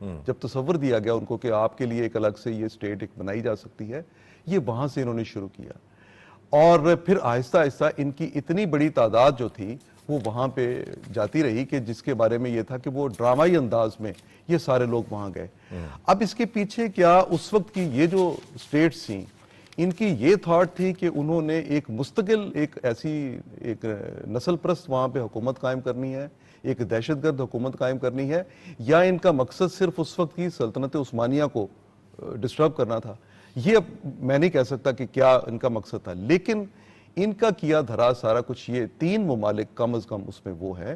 جب تصور دیا گیا ان کو کہ آپ کے لیے ایک الگ سے یہ اسٹیٹ ایک بنائی جا سکتی ہے, یہ وہاں سے انہوں نے شروع کیا. اور پھر آہستہ آہستہ ان کی اتنی بڑی تعداد جو تھی وہ وہاں پہ جاتی رہی کہ جس کے بارے میں یہ تھا کہ وہ ڈرامائی انداز میں یہ سارے لوگ وہاں گئے. اب اس کے پیچھے کیا اس وقت کی یہ جو اسٹیٹس تھیں, ان کی یہ تھاٹ تھی کہ انہوں نے ایک مستقل ایک ایسی ایک نسل پرست وہاں پہ حکومت قائم کرنی ہے, ایک دہشت گرد حکومت قائم کرنی ہے, یا ان کا مقصد صرف اس وقت کی سلطنت عثمانیہ کو ڈسٹرب کرنا تھا. یہ اب میں نہیں کہہ سکتا کہ کیا ان کا مقصد تھا, لیکن ان کا کیا دھرا سارا کچھ یہ 3 ممالک کم از کم اس میں وہ ہیں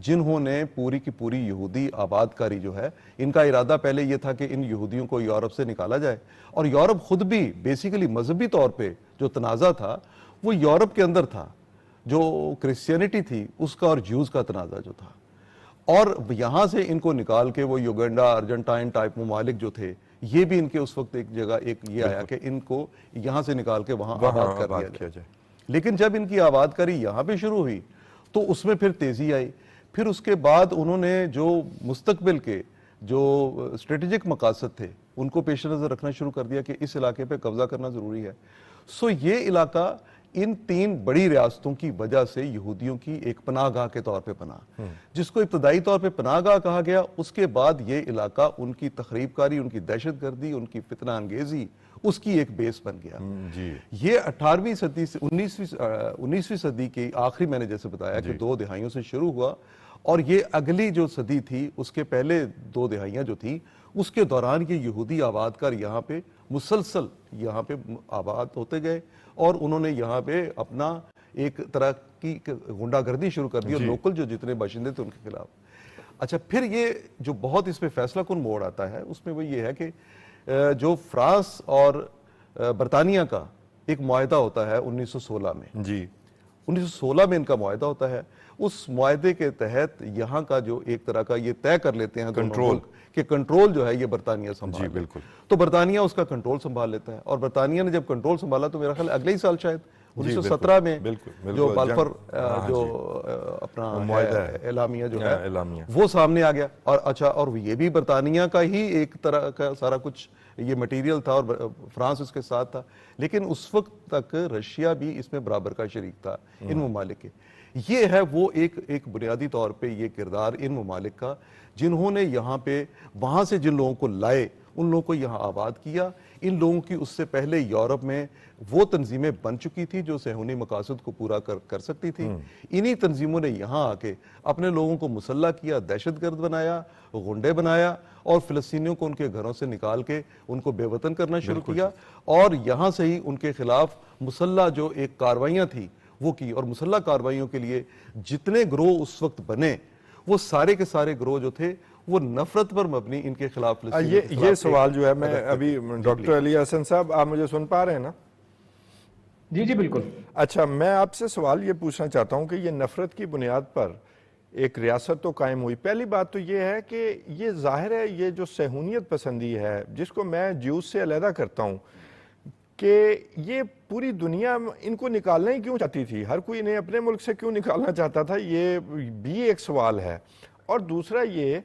جنہوں نے پوری کی پوری یہودی آباد کاری جو ہے, ان کا ارادہ پہلے یہ تھا کہ ان یہودیوں کو یورپ سے نکالا جائے, اور یورپ خود بھی بیسیکلی مذہبی طور پہ جو تنازع تھا وہ یورپ کے اندر تھا, جو کرسچینٹی تھی اس کا اور جیوز کا تنازع جو تھا. اور یہاں سے ان کو نکال کے وہ یوگنڈا ارجنٹائن ٹائپ ممالک جو تھے, یہ بھی ان کے اس وقت ایک جگہ ایک یہ آیا کہ ان کو یہاں سے نکال کے وہاں آباد کر دیا جائے. لیکن جب ان کی آباد کاری یہاں پہ شروع ہوئی تو اس میں پھر تیزی آئی. پھر اس کے بعد انہوں نے جو مستقبل کے جو اسٹریٹجک مقاصد تھے ان کو پیش نظر رکھنا شروع کر دیا کہ اس علاقے پہ قبضہ کرنا ضروری ہے. سو یہ علاقہ ان 3 بڑی ریاستوں کی وجہ سے یہودیوں کی ایک پناہ گاہ کے طور پہ بنا, جس کو ابتدائی طور پہ پناہ گاہ کہا گیا. اس کے بعد یہ علاقہ ان کی تخریب کاری, ان کی دہشت گردی, ان کی فتنہ انگیزی, اس کی ایک بیس بن گیا. یہ 18ویں صدی سے 19ویں صدی کی آخری, میں نے جیسے بتایا کہ 2 دہائیوں سے شروع ہوا, اور یہ اگلی جو صدی تھی اس کے پہلے 2 دہائیاں جو تھی اس کے دوران یہ یہودی آباد کار یہاں پہ مسلسل یہاں پہ آباد ہوتے گئے, اور انہوں نے یہاں پہ اپنا ایک طرح کی غنڈہ گردی شروع کر دی, اور لوکل جو جتنے باشندے تھے ان کے خلاف. اچھا, پھر یہ جو بہت اس پہ فیصلہ کن موڑ آتا ہے اس میں وہ یہ ہے کہ جو فرانس اور برطانیہ کا ایک معاہدہ ہوتا ہے 1916 میں, 1916 میں ان کا معاہدہ ہوتا ہے. اس معاہدے کے تحت یہاں کا جو ایک طرح کا یہ طے کر لیتے ہیں کنٹرول, کہ کنٹرول جو ہے یہ برطانیہ سنبھال, بالکل, تو برطانیہ اس کا کنٹرول سنبھال لیتا ہے. اور برطانیہ نے جب کنٹرول سنبھالا تو میرا خیال اگلے ہی سال شاید 1917 میں جو بالفر جو اپنا اعلامیہ جو ہے وہ سامنے آ گیا. اور اچھا, اور یہ بھی برطانیہ کا ہی ایک طرح کا سارا کچھ یہ مٹیریل تھا, اور فرانس اس کے ساتھ تھا, لیکن اس وقت تک رشیا بھی اس میں برابر کا شریک تھا ان ممالک کے. یہ ہے وہ ایک بنیادی طور پہ یہ کردار ان ممالک کا جنہوں نے یہاں پہ وہاں سے جن لوگوں کو لائے ان لوگوں کو یہاں آباد کیا. ان لوگوں کی اس سے پہلے یورپ میں وہ تنظیمیں بن چکی تھی جو صہیونی مقاصد کو پورا کر سکتی تھی. انہی تنظیموں نے یہاں آ کے اپنے لوگوں کو مسلح کیا, دہشت گرد بنایا, غنڈے بنایا, اور فلسطینیوں کو ان کے گھروں سے نکال کے ان کو بے وطن کرنا شروع کیا, اور یہاں سے ہی ان کے خلاف مسلح جو ایک کاروائیاں تھی وہ کی. اور مسلح کاروائیوں کے لیے جتنے گروہ اس وقت بنے وہ سارے کے سارے گروہ جو تھے وہ نفرت پر مبنی ان کے خلاف. یہ سوال جو ہے میں ابھی ڈاکٹر علی حسن صاحب, آپ مجھے سن پا رہے ہیں نا؟ جی بالکل. اچھا, میں آپ سے سوال یہ پوچھنا چاہتا ہوں کہ یہ نفرت کی بنیاد پر ایک ریاست تو قائم ہوئی. پہلی بات تو یہ ہے کہ یہ ظاہر ہے یہ جو صہیونیت پسندی ہے جس کو میں جیوز سے علیحدہ کرتا ہوں, کہ یہ پوری دنیا ان کو نکالنا ہی کیوں چاہتی تھی, ہر کوئی انہیں اپنے ملک سے کیوں نکالنا چاہتا تھا, یہ بھی ایک سوال ہے. اور دوسرا یہ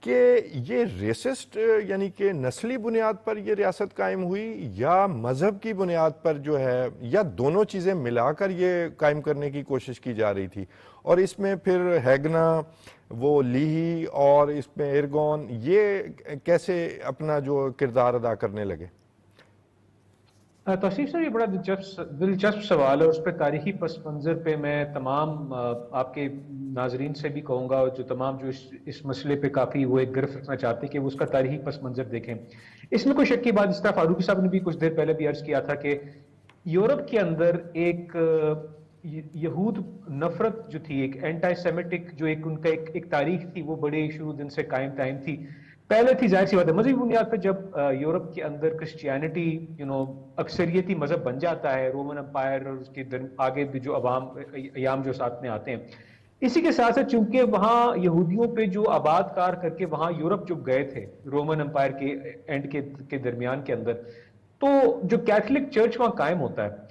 کہ یہ ریسسٹ یعنی کہ نسلی بنیاد پر یہ ریاست قائم ہوئی یا مذہب کی بنیاد پر جو ہے, یا دونوں چیزیں ملا کر یہ قائم کرنے کی کوشش کی جا رہی تھی. اور اس میں پھر ہیگنا, وہ لیہی اور اس میں ایرگون, یہ کیسے اپنا جو کردار ادا کرنے لگے؟ توصیف صاحب, یہ بڑا دلچسپ سوال ہے. اس پہ تاریخی پس منظر پہ میں تمام آپ کے ناظرین سے بھی کہوں گا, جو تمام جو اس مسئلے پہ کافی وہ ایک گرفت رکھنا چاہتے ہیں کہ وہ اس کا تاریخی پس منظر دیکھیں. اس میں کوئی شک کی بات, جس طرح فاروقی صاحب نے بھی کچھ دیر پہلے بھی عرض کیا تھا کہ یورپ کے اندر ایک یہود نفرت جو تھی, ایک اینٹائی سیمیٹک جو ایک ان کا ایک تاریخ تھی, وہ بڑے شروع دن سے قائم تھی. پہلے تھی ظاہر سی بات ہے مذہبی بنیاد پہ, جب یورپ کے اندر کرسچینٹی اکثریتی مذہب بن جاتا ہے, رومن امپائر اور اس کے آگے بھی جو ایام جو ساتھ میں آتے ہیں, اسی کے ساتھ ساتھ چونکہ وہاں یہودیوں پہ جو آباد کار کر کے وہاں یورپ جو گئے تھے رومن امپائر کے اینڈ کے درمیان کے اندر, تو جو کیتھولک چرچ وہاں قائم ہوتا ہے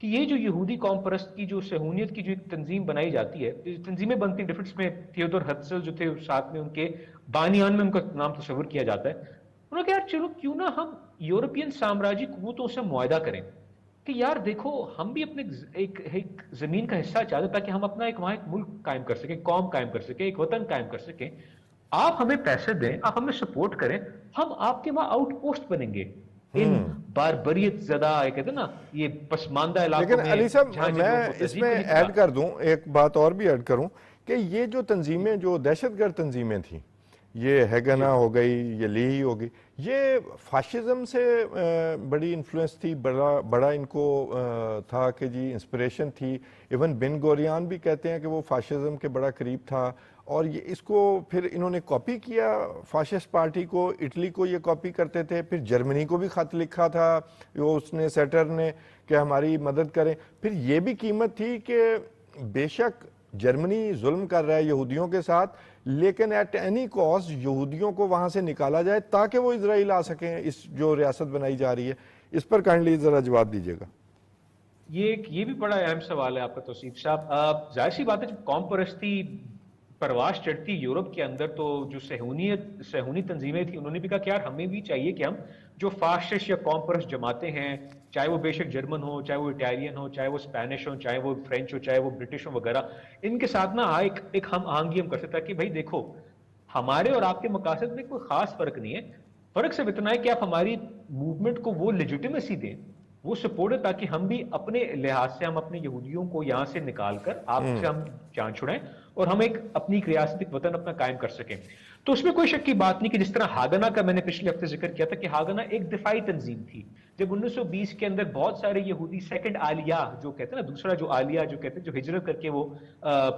کہ یہ جو یہودی قوم پرست کی جو صہیونیت کی جو ایک تنظیم بنائی جاتی ہے، تنظیمیں بنتی ہیں ڈفرینٹ میں، تھیودور ہرتزل جو تھے ساتھ میں ان کے بانیان میں ان کا نام تصور کیا جاتا ہے، انہوں نے کہا یار چلو کیوں نہ ہم یورپین سامراجی قوتوں سے معاہدہ کریں کہ یار دیکھو ہم بھی اپنے ایک زمین کا حصہ چاہتے ہیں تاکہ ہم اپنا ایک وہاں ایک ملک قائم کر سکیں، قوم قائم کر سکیں، ایک وطن قائم کر سکیں، آپ ہمیں پیسے دیں، آپ ہمیں سپورٹ کریں، ہم آپ کے وہاں آؤٹ پوسٹ بنیں گے ان باربریت زدہ کہتے ہیں نا یہ پسماندہ علاقوں لیکن میں علی صاحب جہاں میں اس میں ایڈ کر دوں ایک بات اور بھی ایڈ کروں کہ یہ جو تنظیمیں جو دہشت گرد تنظیمیں تھیں، یہ ہیگنا ہو گئی، یہ لیہی ہو گئی، یہ فاشزم سے بڑی انفلوئنس تھی، بڑا ان کو تھا کہ جی انسپریشن تھی. ایون بن گوریان بھی کہتے ہیں کہ وہ فاشزم کے بڑا قریب تھا، اور یہ اس کو پھر انہوں نے کاپی کیا فاشسٹ پارٹی کو، اٹلی کو یہ کاپی کرتے تھے، پھر جرمنی کو بھی خط لکھا تھا وہ اس نے سیٹر نے کہ ہماری مدد کریں. پھر یہ بھی قیمت تھی کہ بے شک جرمنی ظلم کر رہا ہے یہودیوں کے ساتھ، لیکن ایٹ اینی کاسٹ یہودیوں کو وہاں سے نکالا جائے تاکہ وہ اسرائیل آ سکیں، اس جو ریاست بنائی جا رہی ہے. اس پر کائنڈلی ذرا جواب دیجیے گا. یہ بھی بڑا اہم سوال ہے آپ کا توصیف صاحب. ظاہر سی بات ہے جب قوم پرستی پرواز چڑھتی یورپ کے اندر تو جو صہیونی تنظیمیں تھیں انہوں نے بھی کہا کہ یار ہمیں بھی چاہیے کہ ہم جو فاشسٹ یا قوم پرست جماعتیں ہیں، چاہے وہ بے شک جرمن ہو، چاہے وہ اٹالین ہو، چاہے وہ اسپینش ہو، چاہے وہ فرینچ ہو، چاہے وہ برٹش ہو وغیرہ، ان کے ساتھ نا ایک ہم آہنگی ہم کر سکتے ہیں کہ بھائی دیکھو ہمارے اور آپ کے مقاصد میں کوئی خاص فرق نہیں ہے، فرق صرف اتنا ہے کہ آپ ہماری موومنٹ کو وہ لیجیٹیمیسی دیں، وہ سپورٹ ہے، تاکہ ہم بھی اپنے لحاظ سے ہم اپنے یہودیوں کو یہاں سے نکال کر آپ سے ہم جان چھڑائیں اور ہم ایک اپنی ریاست ایک وطن اپنا قائم کر سکیں. تو اس میں کوئی شک کی بات نہیں کہ جس طرح ہاگنا کا میں نے پچھلے ہفتے ذکر کیا تھا کہ ہاگنا ایک دفاعی تنظیم تھی. جب 1920 کے اندر بہت سارے یہودی سیکنڈ عالیہ جو کہتے ہیں نا، دوسرا جو عالیہ جو کہتے ہیں جو ہجرت کر کے وہ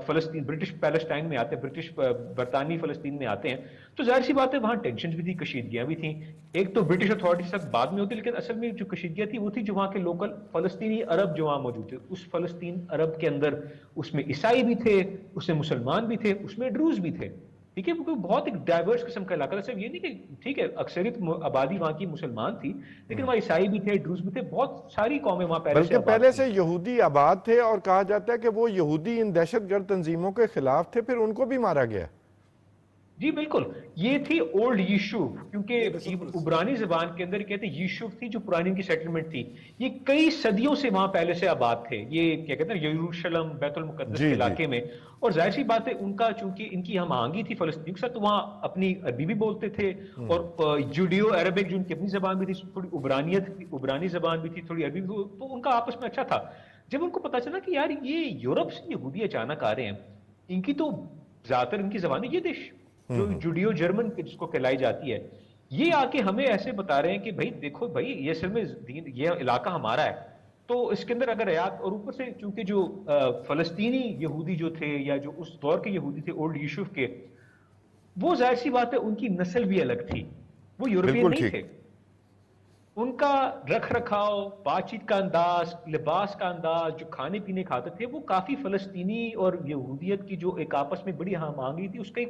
فلسطین برٹش پیلسٹائن میں آتے ہیں، برٹش برطانوی فلسطین میں آتے ہیں، تو ظاہر سی بات ہے وہاں ٹینشنز بھی تھی، کشیدگیاں بھی تھیں. ایک تو برٹش اتھارٹی تک بعد میں ہوتی، لیکن اصل میں جو کشیدگیاں تھی وہ تھی جو وہاں کے لوکل فلسطینی عرب جو وہاں موجود تھے. اس فلسطین عرب کے اندر اس میں عیسائی بھی تھے، اس میں مسلمان بھی تھے، اس میں ڈروز بھی تھے. ٹھیک ہے، وہ بہت ایک ڈائیورس قسم کا علاقہ تھا. صرف یہ نہیں کہ ٹھیک ہے اکثریت آبادی وہاں کی مسلمان تھی، لیکن وہاں عیسائی بھی تھے، ڈروز بھی تھے، بہت ساری قومیں وہاں بلکہ پہلے سے یہودی آباد تھے، اور کہا جاتا ہے کہ وہ یہودی ان دہشت گرد تنظیموں کے خلاف تھے، پھر ان کو بھی مارا گیا. جی بالکل، یہ تھی اولڈ یشوف، کیونکہ عبرانی زبان کے اندر کہتے ہیں یشوف تھی جو پرانی ان کی سیٹلمنٹ تھی. یہ کئی صدیوں سے وہاں پہلے سے آباد تھے، یہ کیا کہتے ہیں یروشلم بیت المقدس کے علاقے میں. اور ظاہر سی بات ہے ان کا چونکہ ان کی ہم آہنگی تھی فلسطین کے ساتھ، تو وہاں اپنی عربی بھی بولتے تھے، اور جوڈیو عربک جو ان کی اپنی زبان بھی تھی، تھوڑی عبرانی زبان بھی تھی، تھوڑی عربی بھی، تو ان کا آپس میں اچھا تھا. جب ان کو پتا چلا کہ یار یہ یورپ سے یہودی اچانک آ رہے ہیں، ان کی تو زیادہ تر ان کی زبان ہے یہ دیش جو جوڈیو جرمن جس کو کہلائی جاتی ہے، یہ آ کے ہمیں ایسے بتا رہے ہیں کہ بھائی دیکھو بھائی یہ اصل میں یہ علاقہ ہمارا ہے. تو اس کے اندر اگر آیات، اور اوپر سے چونکہ جو فلسطینی یہودی جو تھے یا جو اس دور کے یہودی تھے اولڈ یشوف کے، وہ ظاہر سی بات ہے ان کی نسل بھی الگ تھی، وہ یورپین نہیں تھے. ان کا رکھ رکھاؤ، بات چیت کا انداز، لباس کا انداز، جو کھانے پینے کھاتے تھے، وہ کافی فلسطینی اور یہودیت کی جو ایک آپس میں بڑی ہم آہنگی تھی اس کا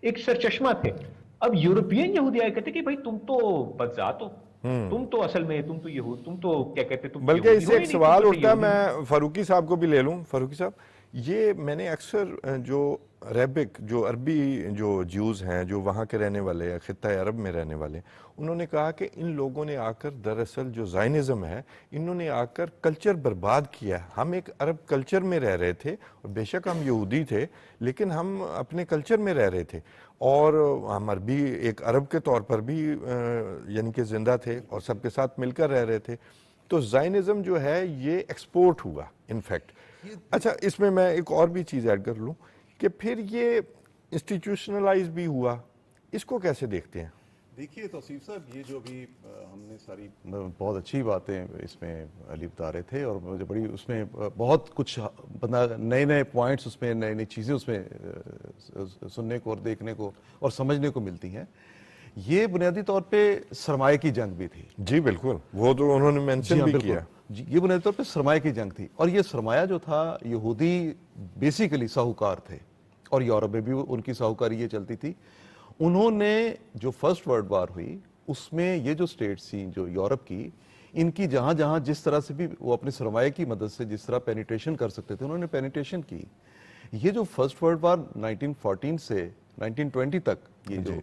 ایک سرچشمہ تھے. اب یورپین یہودی آئے کہتے کہ بھائی تم تو بدذات ہو، تم تو اصل میں تم تو یہود، تم تو کیا کہتے تم بلکہ اس سے ایک سوال اٹھتا ہے، میں فاروقی صاحب کو بھی لے لوں. فاروقی صاحب، یہ میں نے اکثر جو ریبک جو عربی جو جیوز ہیں جو وہاں کے رہنے والے ہیں، خطہ عرب میں رہنے والے، انہوں نے کہا کہ ان لوگوں نے آ کر دراصل جو زائنزم ہے انہوں نے آ کر کلچر برباد کیا. ہم ایک عرب کلچر میں رہ رہے تھے، اور بے شک ہم یہودی تھے لیکن ہم اپنے کلچر میں رہ رہے تھے، اور ہم عربی ایک عرب کے طور پر بھی یعنی کہ زندہ تھے اور سب کے ساتھ مل کر رہ رہے تھے. تو زائنزم جو ہے یہ ایکسپورٹ ہوا انفیکٹ. اچھا، اس میں میں ایک اور بھی چیز ایڈ کر لوں کہ پھر یہ انسٹیٹیوشنلائز بھی ہوا، اس کو کیسے دیکھتے ہیں؟ دیکھیے توصیف صاحب، یہ جو بھی ہم نے ساری بہت اچھی باتیں اس میں علی بتا رہے تھے، اور مجھے بڑی اس میں بہت کچھ نئے پوائنٹس اس میں نئی چیزیں اس میں سننے کو اور دیکھنے کو اور سمجھنے کو ملتی ہیں. یہ بنیادی طور پہ سرمایہ کی جنگ بھی تھی. جی بالکل، وہ تو انہوں نے مینشن بھی کیا. جی، یہ بنیادی طور پہ سرمایہ کی جنگ تھی، اور یہ سرمایہ جو تھا یہودی بیسیکلی ساہوکار تھے، اور یورپ میں بھی ان کی ساہوکاری یہ چلتی تھی. انہوں نے جو فرسٹ ورلڈ وار ہوئی اس میں یہ جو سٹیٹس تھیں جو یورپ کی، ان کی جہاں جہاں جس طرح سے بھی وہ اپنے سرمایہ کی مدد سے جس طرح پینیٹریشن کر سکتے تھے انہوں نے پینیٹریشن کی. یہ جو فرسٹ ورلڈ وار 1914 سے 1920 تک یہ جو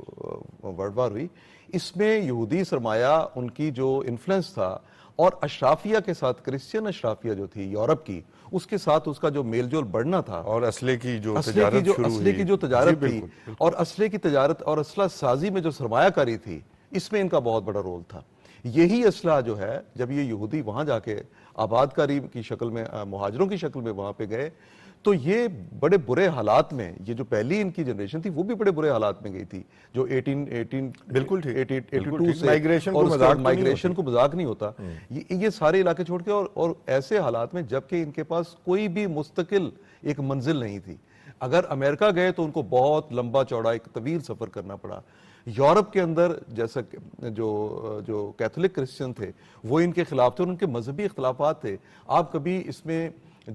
ورلڈ وار ہوئی, اس میں یہودی سرمایہ ان کی جو انفلوئنس تھا اور اشرافیہ کے ساتھ, کرسچین اشرافیہ جو تھی یورپ کی, اس کے ساتھ اس کا جو میل جول بڑھنا تھا, اور اسلحے کی جو تجارت شروع ہوئی, اسلحے کی جو تجارت تھی اور اسلحے کی تجارت اور اسلحہ سازی میں جو سرمایہ کاری تھی, اس میں ان کا بہت بڑا رول تھا. یہی اسلحہ جو ہے جب یہ یہودی وہاں جا کے آباد کاری کی شکل میں, مہاجروں کی شکل میں وہاں پہ گئے, تو یہ بڑے برے حالات میں, یہ جو پہلی ان کی جنریشن تھی وہ بھی بڑے برے حالات میں گئی تھی, جو 18 بالکل ٹھیک, 82 سے مائگریشن کو مذاق نہیں ہوتا, یہ سارے علاقے چھوڑ کے, اور ایسے حالات میں جبکہ ان کے پاس کوئی بھی مستقل ایک منزل نہیں تھی. اگر امریکہ گئے تو ان کو بہت لمبا چوڑا ایک طویل سفر کرنا پڑا. یورپ کے اندر جیسا جو کیتھولک کرسچن تھے وہ ان کے خلاف تھے اور ان کے مذہبی اختلافات تھے. آپ کبھی اس میں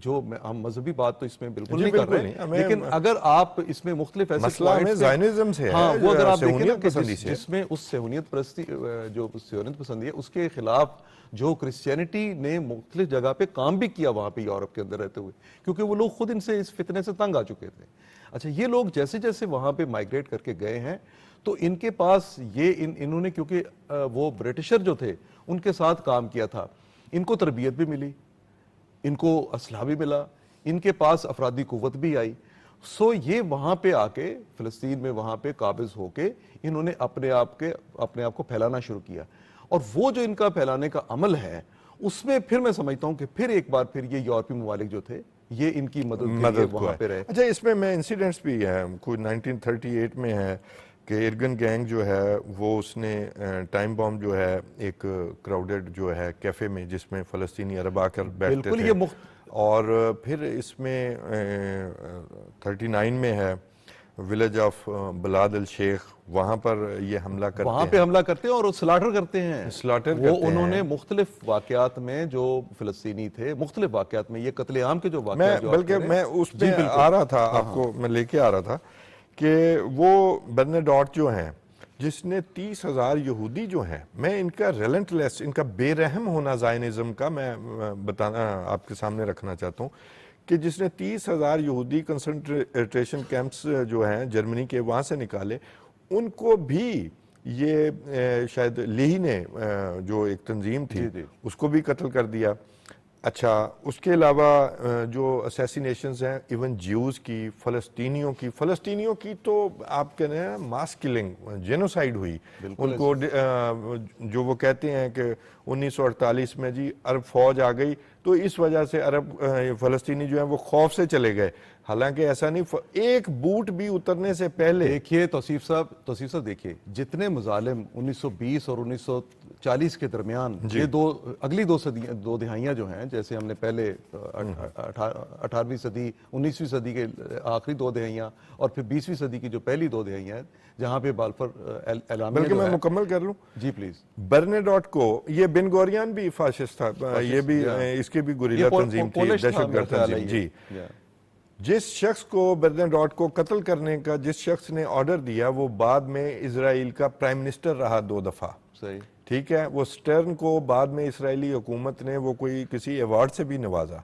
جو ہم مذہبی بات تو اس میں بالکل نہیں کر رہے, لیکن اگر آپ اس میں مختلف ایسے مسئلہ ہمیں زائنزم سے ہے, وہ اگر آپ دیکھیں نا کہ جس میں اس صہیونیت پرستی, جو صہیونیت پسندی ہے, اس کے خلاف جو کرسچینٹی نے مختلف جگہ پہ کام بھی کیا وہاں پہ یورپ کے اندر رہتے ہوئے, کیونکہ وہ لوگ خود ان سے اس فتنے سے تنگ آ چکے تھے. اچھا, یہ لوگ جیسے جیسے وہاں پہ مائگریٹ کر کے گئے ہیں تو ان کے پاس یہ انہوں نے, کیونکہ وہ برٹشر جو تھے ان کے ساتھ کام کیا تھا, ان کو تربیت بھی ملی, ان کو اسلحہ بھی ملا, ان کے پاس افرادی قوت بھی آئی. سو یہ وہاں پہ آ کے فلسطین میں وہاں پہ قابض ہو کے انہوں نے اپنے آپ کو پھیلانا شروع کیا. اور وہ جو ان کا پھیلانے کا عمل ہے اس میں پھر میں سمجھتا ہوں کہ پھر ایک بار پھر یہ یورپی ممالک جو تھے یہ ان کی مدد وہاں پہ رہے. اچھا, اس میں انسیڈنٹس بھی ہیں, کوئی 1938 میں ہے کہ ارگن گینگ جو ہے وہ اس نے ٹائم بام جو ہے ایک کراؤڈڈ جو ہے کیفے میں جس میں فلسطینی عرب آ کر بیٹھتے تھے, اور پھر اس میں 39 میں ہے ولیج آف بلاد الشیخ, وہاں پر یہ حملہ کرتے ہیں, وہاں پہ حملہ کرتے ہیں اور سلاٹر کرتے ہیں. وہ انہوں نے مختلف واقعات میں جو فلسطینی تھے, مختلف واقعات میں یہ قتل عام کے جو واقعات, بلکہ میں اس پہ آ رہا تھا, آپ کو میں لے کے آ رہا تھا کہ وہ برناڈوٹ جو ہیں جس نے 30,000 یہودی جو ہیں, میں ان کا ریلنٹلیس, ان کا بے رحم ہونا زائنزم کا میں بتانا آپ کے سامنے رکھنا چاہتا ہوں کہ جس نے 30,000 یہودی کنسنٹریشن کیمپس جو ہیں جرمنی کے وہاں سے نکالے, ان کو بھی یہ شاید لیہی نے جو ایک تنظیم تھی اس کو بھی قتل کر دیا. اچھا, اس کے علاوہ جو اسیسینیشنز ہیں ایون جیوز کی, فلسطینیوں کی تو آپ کہہ رہے ہیں ماس کلنگ, جینوسائیڈ ہوئی. ان کو جو وہ کہتے ہیں کہ 1948 میں جی عرب فوج آ گئی تو اس وجہ سے فلسطینی جو ہیں وہ خوف سے چلے گئے, حالانکہ ایسا نہیں. ایک بوٹ بھی اترنے سے پہلے دیکھیے توصیف صاحب دیکھیے جتنے مظالم 1920 اور 1940 کے درمیان, یہ اگلی دو دہائیاں جو ہیں, جیسے ہم نے پہلے 18ویں صدی 19ویں صدی کے آخری 2 دہائیاں اور پھر 20ویں صدی کی جو پہلی 2 دہائیاں ہیں جہاں پہ بالفر اعلامیہ, بلکہ میں مکمل کر لوں جی پلیز. برناڈوٹ کو, یہ بن گوریان بھی فاشسٹ تھا, یہ بھی اس کی بھی گوریلا تنظیم تھی, دہشت گرد تنظیم. جی, جس شخص کو برناڈوٹ کو قتل کرنے کا جس شخص نے آرڈر دیا وہ بعد میں اسرائیل کا پرائم منسٹر رہا 2 دفعہ. صحیح, ٹھیک ہے, وہ سٹرن کو بعد میں اسرائیلی حکومت نے وہ کوئی کسی ایوارڈ سے بھی نوازا.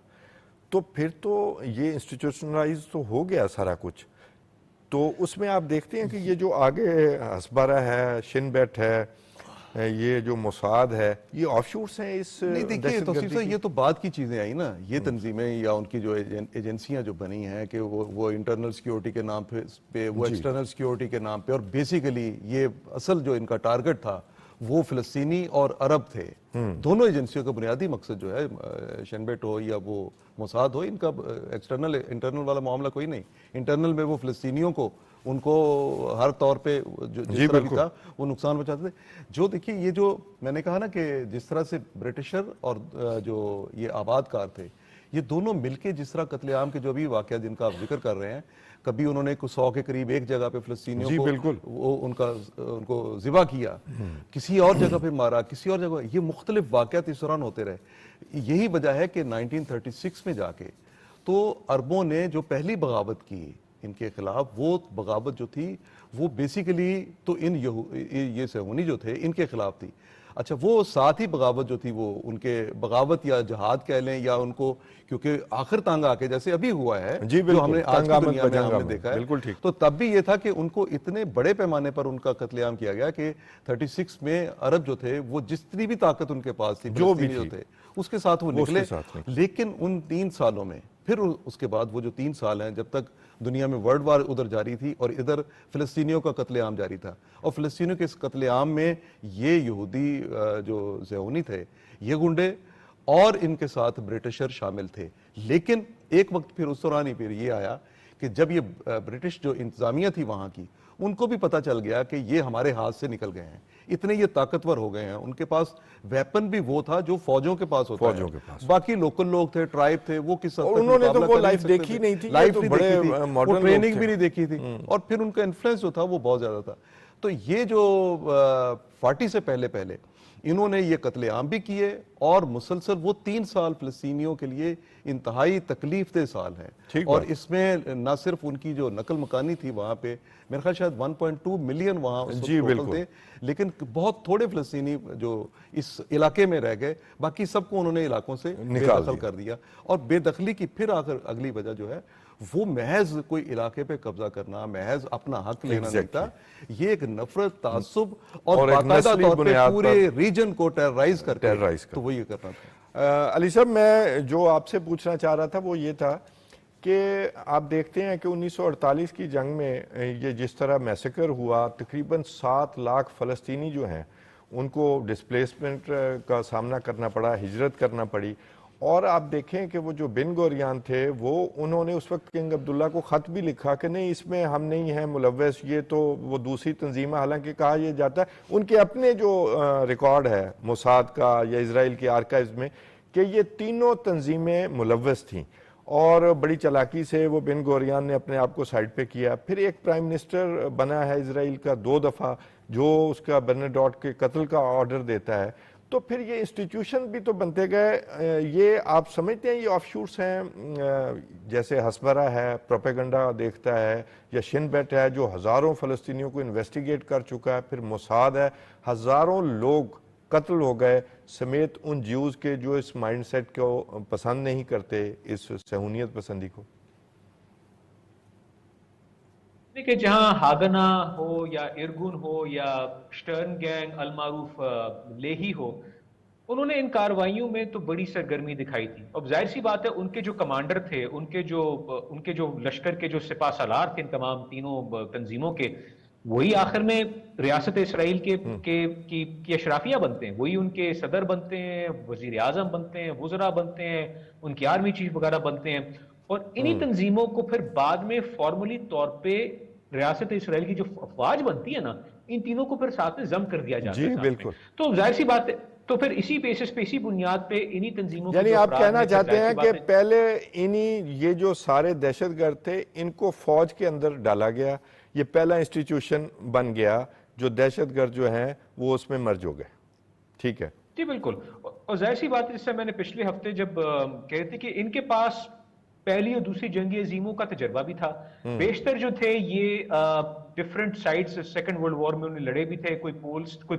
تو پھر تو یہ انسٹیٹیوشنلائز تو ہو گیا سارا کچھ. تو اس میں آپ دیکھتے ہیں کہ یہ جو آگے ہسبارہ ہے, شن بیٹ ہے, یہ جو موساد ہے, یہ آف شورس ہیں اس دیکھیے توصیف صاحب, یہ تو بعد کی چیزیں آئی نا. یہ تنظیمیں یا ان کی جو ایجنسیاں جو بنی ہیں کہ وہ انٹرنل سیکیورٹی کے نام پہ, وہ ایکسٹرنل سیکیورٹی کے نام پہ, اور بیسیکلی یہ اصل جو ان کا ٹارگٹ تھا وہ فلسطینی اور عرب تھے. دونوں ایجنسیوں کا بنیادی مقصد جو ہے, شنبیٹ ہو یا وہ موساد ہو, ان کا ایکسٹرنل انٹرنل والا معاملہ کوئی نہیں. انٹرنل میں وہ فلسطینیوں کو, ان کو ہر طور پہ جس طرح بھی تھا وہ نقصان پہنچاتے تھے. جو دیکھیے یہ جو میں نے کہا نا کہ جس طرح سے برٹشر اور جو یہ آباد کار تھے, یہ دونوں مل کے جس طرح قتل عام کے جو بھی واقعات جن کا آپ ذکر کر رہے ہیں, کبھی انہوں نے 100 کے قریب ایک جگہ پہ فلسطینیوں کو ان کو ذبح کیا, کسی اور جگہ پہ مارا, کسی اور جگہ, یہ مختلف واقعات اس دوران ہوتے رہے. یہی وجہ ہے کہ 1936 میں جا کے تو عربوں نے جو پہلی بغاوت کی ان کے خلاف, وہ بغاوت جو تھی وہ بیسیکلی تو یہ صہیونی جو تھے ان کے خلاف تھی. اچھا وہ ساتھ ہی بغاوت جو تھی وہ ان کے بغاوت یا جہاد کہہ لیں یا ان کو کیونکہ آخر تانگ آ کے جیسے ابھی ہوا ہے جی جو ہم نے آج تنگ کی آمد دنیا میں بجنگ ہم نے آمد، دیکھا ہے، بالکل ٹھیک۔ تو تب بھی یہ تھا کہ ان کو اتنے بڑے پیمانے پر ان کا قتل عام کیا گیا کہ 36 میں عرب جو تھے وہ جتنی بھی طاقت ان کے پاس تھی جو بھی فلسطینی تھی، تھے اس کے ساتھ وہ وہ اس نکلے، کے ساتھ نکلے۔ لیکن ان 3 سالوں میں پھر اس کے بعد وہ جو 3 سال ہیں جب تک دنیا میں ورلڈ وار ادھر جاری تھی اور ادھر فلسطینیوں کا قتل عام جاری تھا، اور فلسطینیوں کے اس قتل عام میں یہ یہودی جو زیونی تھے، یہ گنڈے اور ان کے ساتھ برٹشر شامل تھے۔ لیکن ایک وقت پھر اس دوران ہی پھر یہ آیا کہ جب یہ برٹش جو انتظامیہ تھی وہاں کی، ان کو بھی پتہ چل گیا کہ یہ ہمارے ہاتھ سے نکل گئے ہیں، اتنے یہ طاقتور ہو گئے ہیں، ان کے پاس ویپن بھی وہ تھا جو فوجوں کے پاس ہوتا فوجوں کے ہے، پاس۔ باقی لوکل لوگ تھے، ٹرائب تھے، وہ کس حد اور تک انہوں نے تو مقابلہ وہ کر لائف سکتے دیکھی تھے۔ نہیں تھی، یہ لائف تو نہیں بڑے دیکھی تھی، ماڈرن وہ لوگ ٹریننگ تھے۔ بھی نہیں دیکھی تھی، اور پھر ان کا انفلوئنس جو تھا وہ بہت زیادہ تھا۔ تو یہ جو 40 سے پہلے انہوں نے یہ قتل عام بھی کیے، اور مسلسل وہ 3 سال فلسطینیوں کے لیے انتہائی تکلیف دہ سال ہیں، اور اس میں نہ صرف ان کی جو نقل مکانی تھی وہاں پہ، میرے خیال شاید 1.2 ملین وہاں اس وقت ٹوٹل تھے، لیکن بہت تھوڑے فلسطینی جو اس علاقے میں رہ گئے، باقی سب کو انہوں نے علاقوں سے بے دخل کر دیا۔ اور بے دخلی کی پھر آخر اگلی وجہ جو ہے وہ محض کوئی علاقے پہ قبضہ کرنا، محض اپنا حق لینا نہیں تھا، یہ ایک نفرت، تعصب اور باقاعدہ طور پہ پورے ریجن کو ٹیررائز کر کے تو وہ یہ کرنا تھا۔ علی صاحب میں جو آپ سے پوچھنا چاہ رہا تھا وہ یہ تھا کہ آپ دیکھتے ہیں کہ 1948 کی جنگ میں یہ جس طرح میسیکر ہوا، تقریباً 7 لاکھ فلسطینی جو ہیں ان کو ڈسپلیسمنٹ کا سامنا کرنا پڑا، ہجرت کرنا پڑی، اور آپ دیکھیں کہ وہ جو بن گوریان تھے وہ انہوں نے اس وقت کنگ عبداللہ کو خط بھی لکھا کہ نہیں اس میں ہم نہیں ہیں ملوث، یہ تو وہ دوسری تنظیم ہے، حالانکہ کہا یہ جاتا ہے ان کے اپنے جو ریکارڈ ہے موساد کا یا اسرائیل کے آرکائیوز میں کہ یہ تینوں تنظیمیں ملوث تھیں، اور بڑی چلاکی سے وہ بن گوریان نے اپنے آپ کو سائڈ پہ کیا۔ پھر ایک پرائم منسٹر بنا ہے اسرائیل کا 2 دفعہ جو اس کا برناڈوٹ کے قتل کا آرڈر دیتا ہے، تو پھر یہ انسٹیٹیوشن بھی تو بنتے گئے۔ یہ آپ سمجھتے ہیں یہ آف شوٹس ہیں، جیسے ہسبرا ہے پروپیگنڈا دیکھتا ہے، یا شن بیٹ ہے جو ہزاروں فلسطینیوں کو انویسٹیگیٹ کر چکا ہے، پھر موساد ہے، ہزاروں لوگ قتل ہو گئے سمیت ان جیوز کے جو اس مائنڈ سیٹ کو پسند نہیں کرتے، اس صہیونیت پسندی کو؟ کہ جہاں ہاگنا ہو یا ارگن ہو یا شٹرن گینگ، المعروف لیہی ہو، انہوں نے ان کارروائیوں میں تو بڑی سرگرمی دکھائی تھی۔ اب ظاہر سی بات ہے ان کے جو کمانڈر تھے، ان کے جو لشکر کے جو سپہ سالار تھے ان تمام تینوں تنظیموں کے، وہی آخر میں ریاست اسرائیل کی اشرافیہ بنتے ہیں، وہی ان کے صدر بنتے ہیں، وزیر اعظم بنتے ہیں، وزراء بنتے ہیں، ان کی آرمی چیف وغیرہ بنتے ہیں، اور انہی تنظیموں کو پھر بعد میں فارملی طور پہ ریاست اسرائیل کی جو افواج بنتی ہے نا، ان تینوں کو پھر ساتھ میں ضم کر دیا جاتا ہے۔ جی بالکل۔ تو ظاہر سی بات ہے، تو پھر اسی بیسس پہ، اسی بنیاد پہ انہی تنظیموں یعنی آپ کہنا چاہتے ہیں کہ پہلے یہ جو سارے دہشت گرد تھے ان کو فوج کے اندر ڈالا گیا، یہ پہلا انسٹیٹیوشن بن گیا، جو دہشت گرد جو ہیں وہ اس میں مرج ہو گئے، ٹھیک ہے؟ جی بالکل۔ اور ظاہر سی بات ہے، جس سے میں نے پچھلے ہفتے جب کہتے کہ ان کے پاس پہلی اور دوسری جنگی عظیموں کا تجربہ بھی تھا، بیشتر جو تھے یہ different sides second world war میں انہیں لڑے بھی تھے، کوئی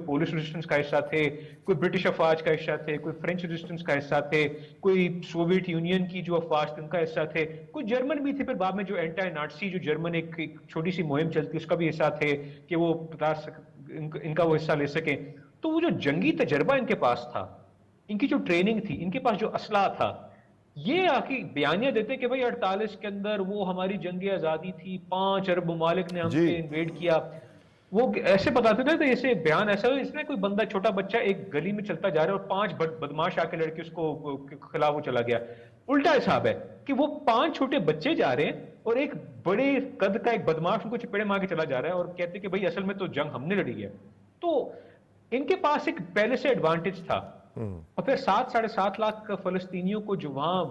پولش ریزسٹنس کا حصہ تھے، کوئی برٹش افواج کا حصہ تھے، کوئی فرینچ ریزسٹنس کا حصہ تھے، کوئی سوویت یونین کی جو افواج تھے ان کا حصہ تھے، کوئی جرمن بھی تھے، پھر بعد میں جو اینٹی نازی جو جرمن ایک چھوٹی سی مہم چلتی اس کا بھی حصہ تھے کہ وہ ان کا وہ حصہ لے سکیں۔ تو وہ جو جنگی تجربہ ان کے پاس تھا، ان کی جو ٹریننگ تھی، ان کے پاس جو اسلحہ تھا، یہ آخری بیانیہ دیتے کہ بھئی 48 کے اندر وہ ہماری جنگ آزادی تھی، 5 ارب ممالک نے ہم پہ انویڈ کیا، وہ ایسے بتاتے تھے، تو ایسے بیان ایسا ہو اس میں کوئی بندہ چھوٹا بچہ ایک گلی میں چلتا جا رہا ہے اور 5 بدماش آ کے لڑکے اس کو خلاف وہ چلا گیا۔ الٹا حساب ہے کہ وہ 5 چھوٹے بچے جا رہے ہیں اور ایک بڑے قد کا ایک بدماش ان کو چپیڑے مار کے چلا جا رہا ہے اور کہتے کہ بھئی اصل میں تو جنگ ہم نے لڑی ہے۔ تو ان کے پاس ایک پہلے سے ایڈوانٹیج تھا، اور پھر 7.5 لاکھ فلسطینیوں کو جو وہاں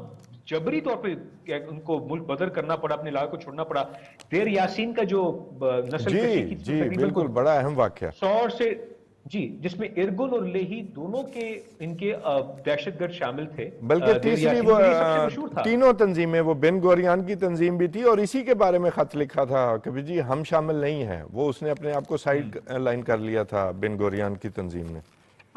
جبری طور پہ ان کو ملک بدر کرنا پڑا، اپنے علاقے کو چھوڑنا پڑا۔ دیر یاسین کا جو نسل کشی کی جی بالکل بڑا اہم واقعہ، 100 سے جی، جس میں ارگن اور لیہی دونوں کے ان کے دہشت گرد شامل تھے، بلکہ تیسری وہ تینوں تنظیمیں، وہ بن گوریان کی تنظیم بھی تھی، اور اسی کے بارے میں خط لکھا تھا کہ جی ہم شامل نہیں ہیں، وہ اس نے اپنے آپ کو سائڈ لائن کر لیا تھا بن گوریان کی تنظیم نے۔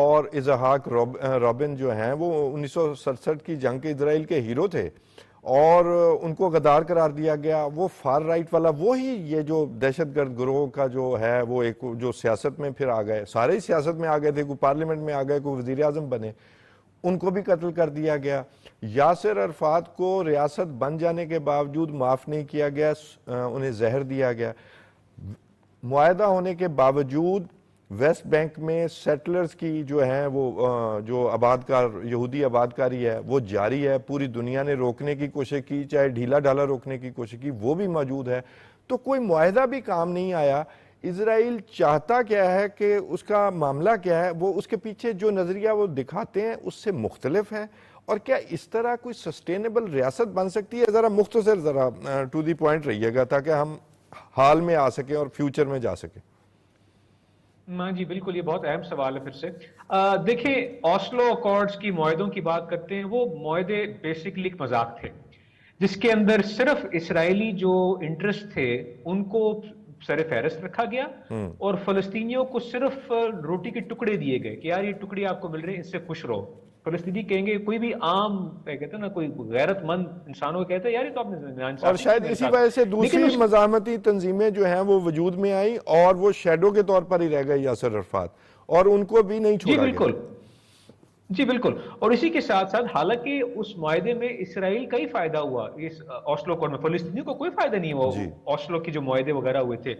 اور اسحاق رابن جو ہیں وہ 1967 کی جنگ کے اسرائیل کے ہیرو تھے اور ان کو غدار قرار دیا گیا. وہ فار رائٹ والا وہی یہ جو دہشت گرد گروہ کا جو ہے وہ ایک جو سیاست میں پھر آ گئے, سارے ہی سیاست میں آ گئے تھے, کوئی پارلیمنٹ میں آ گئے, کوئی وزیر اعظم بنے, ان کو بھی قتل کر دیا گیا. یاسر عرفات کو ریاست بن جانے کے باوجود معاف نہیں کیا گیا, انہیں زہر دیا گیا. معاہدہ ہونے کے باوجود ویسٹ بینک میں سیٹلرز کی جو ہیں وہ جو آبادکار یہودی آبادکاری ہے وہ جاری ہے. پوری دنیا نے روکنے کی کوشش کی, چاہے ڈھیلا ڈھالا روکنے کی کوشش کی, وہ بھی موجود ہے. تو کوئی معاہدہ بھی کام نہیں آیا. اسرائیل چاہتا کیا ہے کہ اس کا معاملہ کیا ہے, وہ اس کے پیچھے جو نظریہ وہ دکھاتے ہیں اس سے مختلف ہے, اور کیا اس طرح کوئی سسٹینیبل ریاست بن سکتی ہے؟ ذرا مختصر ذرا ٹو دی پوائنٹ رہیے گا تاکہ ہم حال میں آ سکیں اور فیوچر میں جا سکیں. ہاں جی بالکل, یہ بہت اہم سوال ہے. پھر سے دیکھیں, اوسلو اکارڈز کی معاہدوں کی بات کرتے ہیں, وہ معاہدے بیسیکلی ایک مذاق تھے جس کے اندر صرف اسرائیلی جو انٹرسٹ تھے ان کو سر فہرست رکھا گیا اور فلسطینیوں کو صرف روٹی کے ٹکڑے دیے گئے کہ یار یہ ٹکڑے آپ کو مل رہے ہیں, اس سے خوش رہو. فلسطینی کہیں گے, کوئی بھی عام کہتے ہیں نا, کوئی غیرت مند انسانوں کو کہتے ہیں یار یہ تو آپ نے, اور شاید اسی وجہ سے دوسری مزاحمتی تنظیمیں جو ہیں وہ وجود میں آئیں اور وہ شیڈو کے طور پر ہی رہ گئے یاسر عرفات, اور ان کو بھی نہیں چھوڑا گیا. جی بالکل. اور اسی کے ساتھ ساتھ حالانکہ اس معاہدے میں اسرائیل کا ہی فائدہ ہوا, اس اوسلو اکارڈ میں فلسطینیوں کو کوئی فائدہ نہیں ہوا اوسلو کے جو معاہدے وغیرہ ہوئے تھے,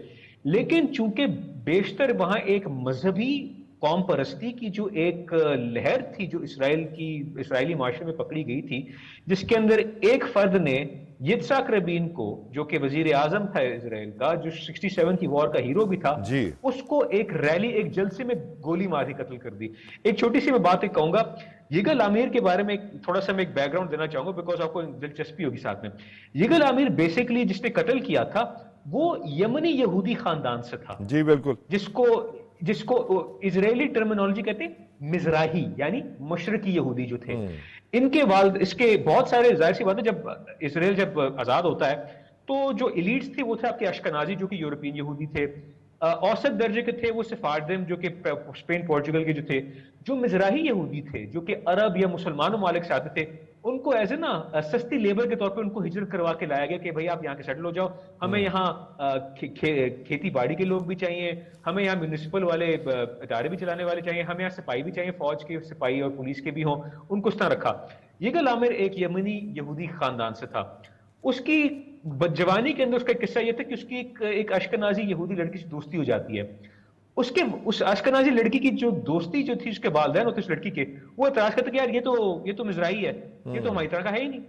لیکن چونکہ بیشتر وہاں ایک مذہبی قوم پرستی کی جو ایک لہر تھی جو اسرائیلی معاشرے میں پکڑی گئی تھی, جس کے اندر ایک فرد نے یتساک ربین کو, جو کہ وزیر اعظم تھا اسرائیل کا, جو 67 کی وار کا ہیرو بھی تھا, اس کو ایک ریلی, ایک جلسے میں گولی مار کے قتل کر دی. ایک چھوٹی سی میں بات کہوں گا, یگل عامر کے بارے میں تھوڑا سا میں ایک بیک گراؤنڈ دینا چاہوں گا بیکاز آپ کو دلچسپی ہوگی ساتھ میں. یگل عامر بیسیکلی جس نے قتل کیا تھا وہ یمنی یہودی خاندان سے تھا. جی بالکل. جس کو اسرائیلی ٹرمینالوجی کہتے ہیں مزراحی, یعنی مشرقی یہودی جو تھے. ان کے والد, اس کے بہت سارے, ظاہر سی بات ہے جب اسرائیل جب آزاد ہوتا ہے تو جو ایلیٹس تھے وہ تھے آپ کے اشکنازی جو کہ یورپین یہودی تھے, اوسط درجے کے تھے وہ سفاردم جو کہ اسپین پورچگل کے جو تھے, جو مزراحی یہودی تھے جو کہ عرب یا مسلمان ممالک سے آتے تھے, ان کو ایز اے نا سستی لیبر کے طور پہ ان کو ہجرت کروا کے لایا گیا کہ بھائی آپ یہاں کے سیٹل ہو جاؤ, ہمیں یہاں کھیتی باڑی کے لوگ بھی چاہیے, ہمیں یہاں میونسپل والے ادارے بھی چلانے والے چاہیے, ہمیں یہاں سپاہی بھی چاہیے, فوج کے سپاہی اور پولیس کے بھی ہوں, ان کو اس طرح رکھا. یگل عامر ایک یمنی یہودی خاندان سے تھا. اس کی جوانی کے اندر اس کا قصہ یہ تھا کہ اس کی ایک اشکنازی یہودی لڑکی سے دوستی ہو جاتی ہے. اس اشکنازی لڑکی کی جو دوستی جو تھی, اس کے والدین ہوتے اس لڑکی کے, وہ اعتراض کرتے کہ یار یہ تو مزراحی ہے, یہ تو ہماری طرح کا ہے ہی نہیں.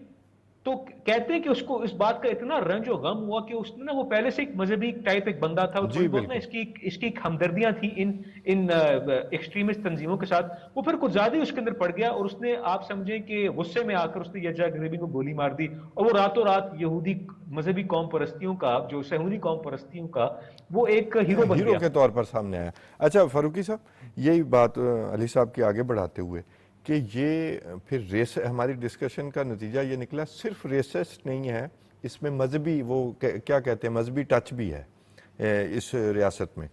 تو کہتے ہیں کہ اس کو اس بات کا اتنا رنج و غم ہوا کہ اس نے نا, وہ پہلے سے ایک مذہبی ٹائپ ایک بندہ تھا, اس کی ہمدردیاں تھیں ان ایکسٹریمسٹ تنظیموں کے ساتھ, وہ پھر کچھ زیادہ اس کے اندر پڑ گیا اور اس نے, آپ سمجھیں کہ غصے میں آ کر اس نے یتساک ربین کو گولی مار دی, اور وہ راتوں رات یہودی مذہبی قوم پرستیوں کا, جو صہیونی قوم پرستیوں کا, وہ ایک ہیرو بن گیا, کے طور پر سامنے آیا. اچھا فاروقی صاحب, یہی بات علی صاحب کی آگے بڑھاتے ہوئے کہ یہ پھر ہماری ڈسکشن کا نتیجہ یہ نکلا صرف ریسسٹ نہیں ہے, اس میں مذہبی, وہ کیا کہتے ہیں, مذہبی ٹچ بھی ہے اس ریاست میں.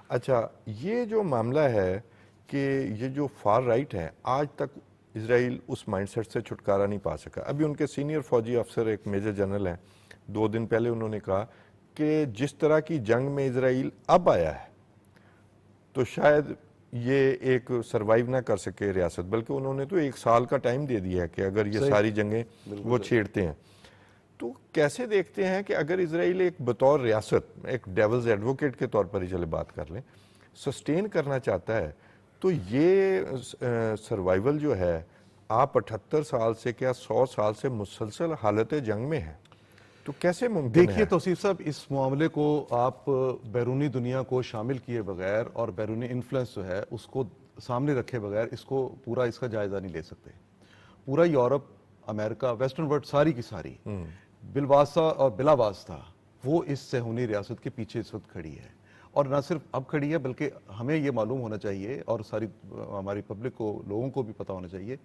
اچھا, یہ جو معاملہ ہے کہ یہ جو فار رائٹ ہے, آج تک اسرائیل اس مائنڈ سیٹ سے چھٹکارا نہیں پا سکا. ابھی ان کے سینئر فوجی افسر ایک میجر جنرل ہیں, 2 دن پہلے انہوں نے کہا کہ جس طرح کی جنگ میں اسرائیل اب آیا ہے تو شاید یہ ایک سروائیو نہ کر سکے ریاست, بلکہ انہوں نے تو 1 سال کا ٹائم دے دیا ہے کہ اگر یہ ساری جنگیں وہ چھیڑتے ہیں. تو کیسے دیکھتے ہیں کہ اگر اسرائیل ایک بطور ریاست, ایک ڈیولز ایڈوکیٹ کے طور پر ہی چلے بات کر لیں, سسٹین کرنا چاہتا ہے, تو یہ سروائیول جو ہے, آپ 78 سال سے کیا 100 سال سے مسلسل حالت جنگ میں ہیں, تو کیسے ممکن ہے؟ دیکھیے توصیف صاحب, اس معاملے کو آپ بیرونی دنیا کو شامل کیے بغیر اور بیرونی انفلوئنس جو ہے اس کو سامنے رکھے بغیر اس کو پورا اس کا جائزہ نہیں لے سکتے. پورا یورپ, امریکہ, ویسٹرن ورلڈ ساری کی ساری بالواسطہ اور بلا واسطہ وہ اس صہیونی ریاست کے پیچھے اس وقت کھڑی ہے. اور نہ صرف اب کھڑی ہے بلکہ ہمیں یہ معلوم ہونا چاہیے اور ساری ہماری پبلک کو, لوگوں کو بھی پتہ ہونا چاہیے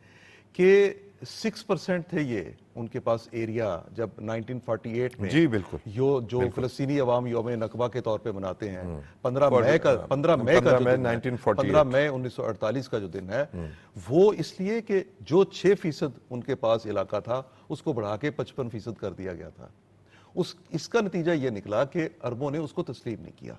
کہ 6% تھے یہ ان کے پاس ایریا جب 1948 میں جی بالکل جو فلسطینی عوام یوم نکبہ کے طور پہ مناتے ہیں 15 مئی کا جو 1948 کا جو دن ہے وہ اس لیے کہ جو 6% ان کے پاس علاقہ تھا اس کو بڑھا کے 55% کر دیا گیا تھا. اس کا نتیجہ یہ نکلا کہ عربوں نے اس کو تسلیم نہیں کیا.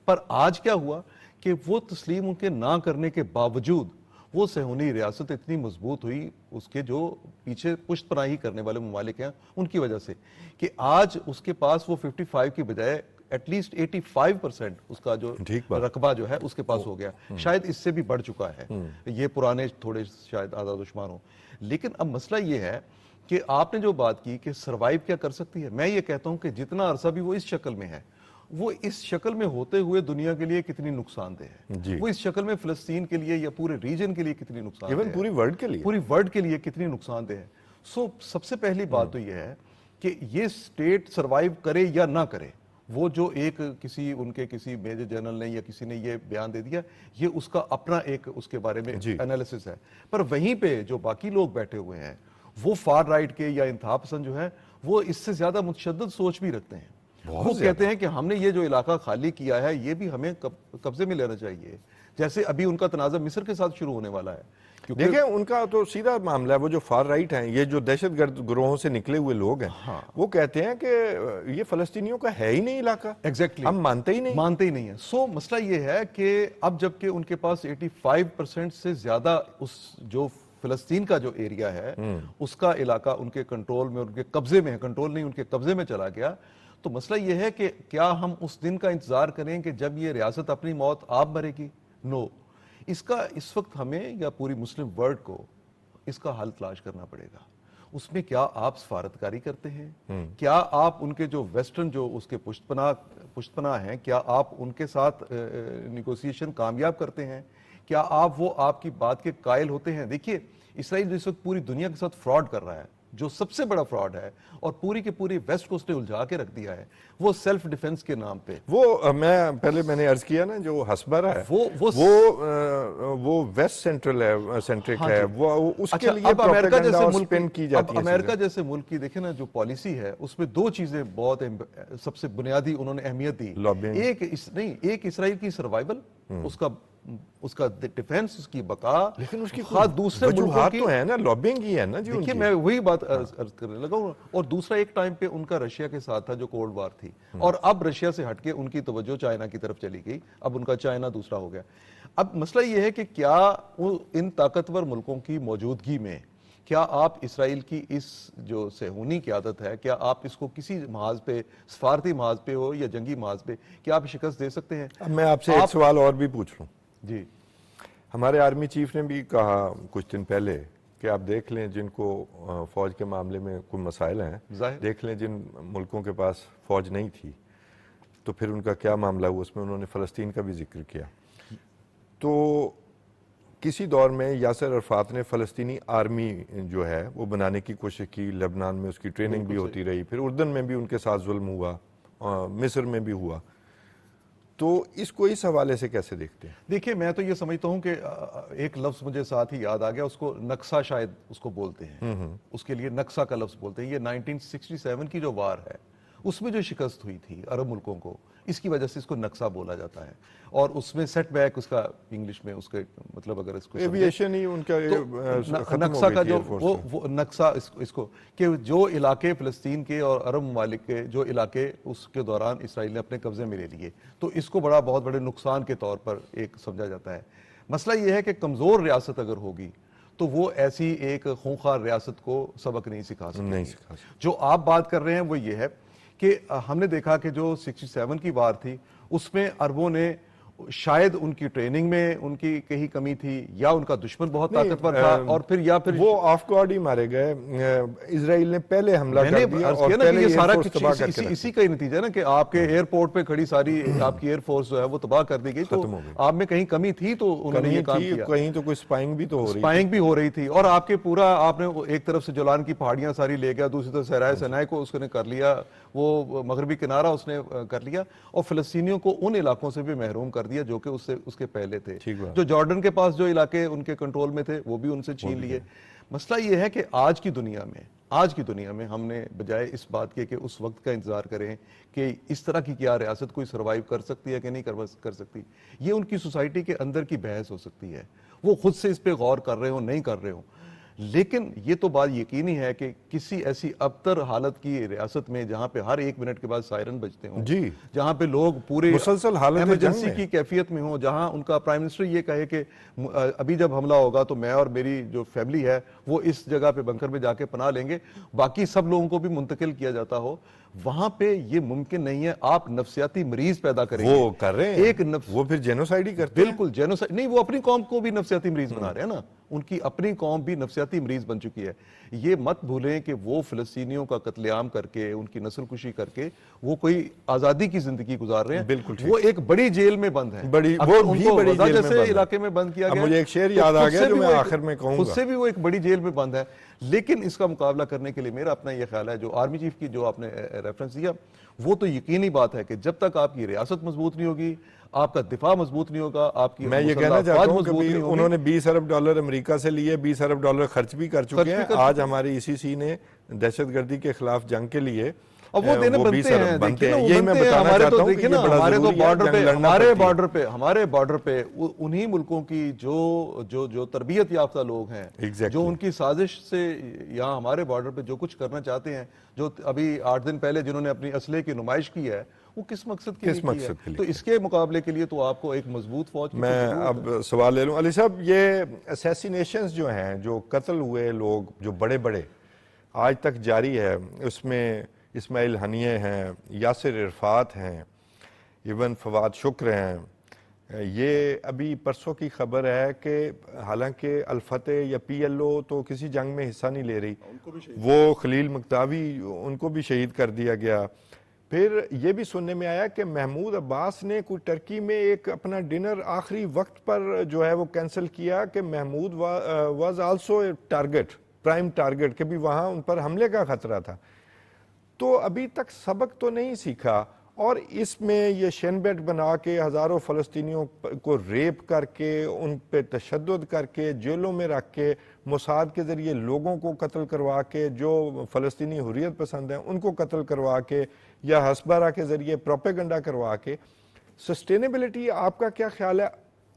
پر آج کیا ہوا کہ وہ تسلیم ان کے نہ کرنے کے باوجود وہ صہیونی ریاست اتنی مضبوط ہوئی اس کے جو پیچھے پشت پناہی کرنے والے ممالک ہیں ان کی وجہ سے کہ آج اس کے پاس وہ 55 کی بجائے ایٹ لیسٹ 85% اس کا جو رقبہ جو ہے اس کے پاس ہو گیا. شاید اس سے بھی بڑھ چکا ہے, یہ پرانے تھوڑے شاید آزاد و شمار ہوں. لیکن اب مسئلہ یہ ہے کہ آپ نے جو بات کی کہ سروائیو کیا کر سکتی ہے, میں یہ کہتا ہوں کہ جتنا عرصہ بھی وہ اس شکل میں ہے وہ اس شکل میں ہوتے ہوئے دنیا کے لیے کتنی نقصان دہ ہے, وہ اس شکل میں فلسطین کے لیے یا پورے ریجن کے لیے کتنی نقصان دہ ہے, پوری ورلڈ کے لیے کتنی نقصان دہ ہے. سب سے پہلی بات تو یہ ہے کہ یہ سٹیٹ سروائیو کرے یا نہ کرے, وہ جو ایک کسی میجر جنرل نے یا کسی نے یہ بیان دے دیا, یہ اس کا اپنا ایک اس کے بارے میں انالیسس ہے. پر وہیں پہ جو باقی لوگ بیٹھے ہوئے ہیں وہ فار رائٹ کے یا انتہا پسند جو ہے وہ اس سے زیادہ متشدد سوچ بھی رکھتے ہیں. وہ کہتے ہیں کہ ہم نے یہ جو علاقہ خالی کیا ہے یہ بھی ہمیں قبضے میں لینا چاہیے, جیسے ابھی ان کا تنازع مصر کے ساتھ شروع ہونے والا ہے. دیکھیں ان کا تو سیدھا معاملہ ہے, وہ جو فار رائٹ ہیں, یہ جو دہشت گرد گروہوں سے نکلے ہوئے لوگ ہیں, وہ کہتے ہیں کہ یہ فلسطینیوں کا ہے ہی نہیں علاقہ, ایگزیکٹلی ہم مانتے ہی نہیں ہیں. سو مسئلہ یہ ہے کہ اب جبکہ ان کے پاس 85% سے زیادہ اس جو فلسطین کا جو ایریا ہے اس کا علاقہ ان کے کنٹرول میں, ان کے قبضے میں ہے, کنٹرول نہیں ان کے قبضے میں چلا گیا, تو مسئلہ یہ ہے کہ کیا ہم اس دن کا انتظار کریں کہ جب یہ ریاست اپنی موت آپ مرے گی؟ نو. اس کا اس وقت ہمیں یا پوری مسلم ورلڈ کو اس کا حل تلاش کرنا پڑے گا. اس میں کیا آپ سفارتکاری کرتے ہیں, کیا آپ ان کے جو ویسٹرن جو اس کے پشت پناہ ہیں, کیا آپ ان کے ساتھ نیگوسیشن کامیاب کرتے ہیں, کیا وہ آپ کی بات کے قائل ہوتے ہیں؟ دیکھیے اسرائیل اس وقت پوری دنیا کے ساتھ فراڈ کر رہا ہے, جو سب سے بڑا فراڈ ہے, اور پوری کے پوری ویسٹ کو اس نے الجھا کے رکھ دیا ہے, وہ سیلف ڈیفنس کے نام پہ. وہ میں نے عرض کیا نا, جو ہسبرا ہے وہ ویسٹ سینٹرل ہے, سینٹرک ہے, وہ اس کے لیے پروپیگنڈا اور سپن کی جاتی ہے. امریکہ جیسے ملک کی دیکھیں نا جو پالیسی ہے اس میں دو چیزیں بہت سب سے بنیادی انہوں نے اہمیت دی. ایک اسرائیل کی سروائیول, اس کا ڈیفنس, اس کی بقا, لیکن اس کی دوسرے وجوہات تو ہے نا, لابنگ ہی ہے نا جی. دیکھیے میں وہی بات عرض کرنے لگا ہوں. اور دوسرا ایک ٹائم پہ ان کا رشیا کے ساتھ تھا جو کولڈ وار تھی, اور اب رشیا سے ہٹ کے ان کی توجہ چائنا کی طرف چلی گئی, اب ان کا چائنا دوسرا ہو گیا. اب مسئلہ یہ ہے کہ کیا ان طاقتور ملکوں کی موجودگی میں کیا آپ اسرائیل کی اس جو صہیونی قیادت ہے, کیا آپ اس کو کسی محاذ پہ, سفارتی محاذ پہ ہو یا جنگی محاذ پہ, کیا آپ شکست دے سکتے ہیں؟ اب میں آپ سے ایک سوال اور بھی پوچھ لوں. جی, ہمارے آرمی چیف نے بھی کہا کچھ دن پہلے کہ آپ دیکھ لیں جن کو فوج کے معاملے میں کوئی مسائل ہیں, دیکھ لیں جن ملکوں کے پاس فوج نہیں تھی تو پھر ان کا کیا معاملہ ہوا. اس میں انہوں نے فلسطین کا بھی ذکر کیا. تو کسی دور میں یاسر عرفات نے فلسطینی آرمی جو ہے وہ بنانے کی کوشش کی, لبنان میں اس کی ٹریننگ بھی ہوتی رہی, پھر اردن میں بھی ان کے ساتھ ظلم ہوا, مصر میں بھی ہوا. تو اس کو اس حوالے سے کیسے دیکھتے ہیں؟ دیکھیے میں تو یہ سمجھتا ہوں کہ ایک لفظ مجھے ساتھ ہی یاد آ گیا, اس کو نقصہ شاید اس کو بولتے ہیں, اس کے لیے نقصہ کا لفظ بولتے ہیں. یہ 1967 کی جو وار ہے اس میں جو شکست ہوئی تھی عرب ملکوں کو, اس کی وجہ سے اس کو نقصہ بولا جاتا ہے. اور اس میں سیٹ بیک, اس کا انگلش میں اس کے مطلب اگر اس کو ایویشن ہی ان کا نقصہ کا جو وہ نقصہ اس کو کہ جو علاقے فلسطین کے اور عرب ممالک کے جو علاقے اس کے دوران اسرائیل نے اپنے قبضے میں لے لیے, تو اس کو بہت بڑے نقصان کے طور پر ایک سمجھا جاتا ہے. مسئلہ یہ ہے کہ کمزور ریاست اگر ہوگی تو وہ ایسی ایک خونخوار ریاست کو سبق نہیں سکھا سکتی. جو آپ بات کر رہے ہیں وہ یہ ہے کہ ہم نے دیکھا کہ جو 67 کی وار تھی اس میں عربوں نے شاید ان کی ٹریننگ میں ان کی کہیں کمی تھی, یا ان کا دشمن بہت طاقتور تھا, اور پھر وہ آف گارڈ ہی مارے گئے. اسرائیل نے پہلے حملہ کر دیا اور پہلے یہ سارا اسی کا ہی نتیجہ ہے نا کہ آپ کے ایئرپورٹ پہ کھڑی ساری آپ کی ایئر فورس جو ہے وہ تباہ کر دی گئی. تو آپ میں کہیں کمی تھی تو انہوں نے یہ کام کیا, کہیں تو کوئی سپائنگ بھی ہو رہی تھی. اور آپ کے پورا آپ نے ایک طرف سے جولان کی پہاڑیاں ساری لے گیا, دوسری طرف صحرائے سینائی کو اس نے کر لیا, وہ مغربی کنارہ اس نے کر لیا, اور فلسطینیوں کو ان علاقوں سے بھی محروم کر دیا جو کہ اس کے پہلے تھے. ٹھیک بات. جو جارڈن کے پاس جو علاقے ان کے کنٹرول میں تھے وہ بھی ان سے چھین لیے. مسئلہ یہ ہے کہ آج کی دنیا میں ہم نے بجائے اس بات کے کہ اس وقت کا انتظار کریں کہ اس طرح کی کیا ریاست کوئی سروائیو کر سکتی ہے کہ نہیں کر سکتی, یہ ان کی سوسائٹی کے اندر کی بحث ہو سکتی ہے, وہ خود سے اس پہ غور کر رہے ہوں نہیں کر رہے ہوں. لیکن یہ تو بات یقینی ہے کہ کسی ایسی ابتر حالت کی ریاست میں جہاں پہ ہر 1 منٹ کے بعد سائرن بجتے ہوں, جی, جہاں پہ لوگ پورے مسلسل حالت ایمرجنسی کی کیفیت میں ہوں, جہاں ان کا پرائم منسٹر یہ کہے کہ ابھی جب حملہ ہوگا تو میں اور میری جو فیملی ہے وہ اس جگہ پہ بنکر میں جا کے پناہ لیں گے, باقی سب لوگوں کو بھی منتقل کیا جاتا ہو, وہاں پہ یہ ممکن نہیں ہے. آپ نفسیاتی مریض پیدا کریں گے. وہ کر رہے ہیں, وہ پھر جینوسائیڈ ہی کرتے ہیں. بالکل جینوسائیڈ نہیں, وہ اپنی قوم کو بھی نفسیاتی مریض بنا رہے ہیں نا, ان کی اپنی قوم بھی نفسیاتی مریض بن چکی ہے. یہ مت بھولیں کہ وہ فلسطینیوں کا قتل عام کر کے, ان کی نسل کشی کر کے وہ کوئی آزادی کی زندگی گزار رہے ہیں. بالکل, وہ ایک بڑی جیل میں بند ہیں, وہ بھی بڑی جیل میں بند علاقے میں بند کیا گیا. مجھے ایک شعر یاد آ گیا جو میں آخر میں کہوں گا, خود سے بھی وہ ایک بڑی جیل میں بند ہے. لیکن اس کا مقابلہ کرنے کے لیے میرا اپنا یہ خیال ہے, جو آرمی چیف کی جو آپ نے ریفرنس دیا, وہ تو یقینی بات ہے کہ جب تک آپ کی ریاست مضبوط نہیں ہوگی, آپ کا دفاع مضبوط نہیں ہوگا, آپ کی میں یہ کہنا چاہتا ہوں کہ انہوں نے $20 ارب امریکہ سے لیے, $20 ارب خرچ بھی کر چکے ہیں. آج ہماری ECC نے دہشت گردی کے خلاف جنگ کے لیے اب وہ دینے بنتے ہیں. یہی میں بتانا چاہتا ہوں کہ یہ بڑا ضروری ہے. ہمارے بارڈر پہ انہی ملکوں کی جو تربیت یافتہ لوگ ہیں, جو ان کی سازش سے یہاں ہمارے بارڈر پہ جو کچھ کرنا چاہتے ہیں, جو ابھی 8 دن پہلے جنہوں نے اپنی اسلحے کی نمائش کی ہے, وہ کس مقصد کے لیے ہے؟ تو اس کے مقابلے کے لیے تو آپ کو ایک مضبوط فوج. میں اب سوال لے لوں علی صاحب, یہ اسیسینیشنز جو ہیں, جو قتل ہوئے لوگ جو بڑے بڑے آج تک جاری ہے, اس میں اسماعیل ہنیے ہیں, یاسر عرفات ہیں, ایون فواد شکر ہیں. یہ ابھی پرسوں کی خبر ہے کہ حالانکہ الفتح یا PLO تو کسی جنگ میں حصہ نہیں لے رہی, وہ خلیل مکتاوی ان کو بھی شہید کر دیا گیا. پھر یہ بھی سننے میں آیا کہ محمود عباس نے کوئی ٹرکی میں ایک اپنا ڈنر آخری وقت پر جو ہے وہ کینسل کیا کہ Mahmood was also target, prime target, کہ بھی وہاں ان پر حملے کا خطرہ تھا. تو ابھی تک سبق تو نہیں سیکھا, اور اس میں یہ شین بیٹ بنا کے ہزاروں فلسطینیوں کو ریپ کر کے, ان پہ تشدد کر کے, جیلوں میں رکھ کے, موساد کے ذریعے لوگوں کو قتل کروا کے, جو فلسطینی حریت پسند ہیں ان کو قتل کروا کے, یا ہسبارہ کے ذریعے پروپیگنڈا کروا کے. سسٹینیبلٹی آپ کا کیا خیال ہے,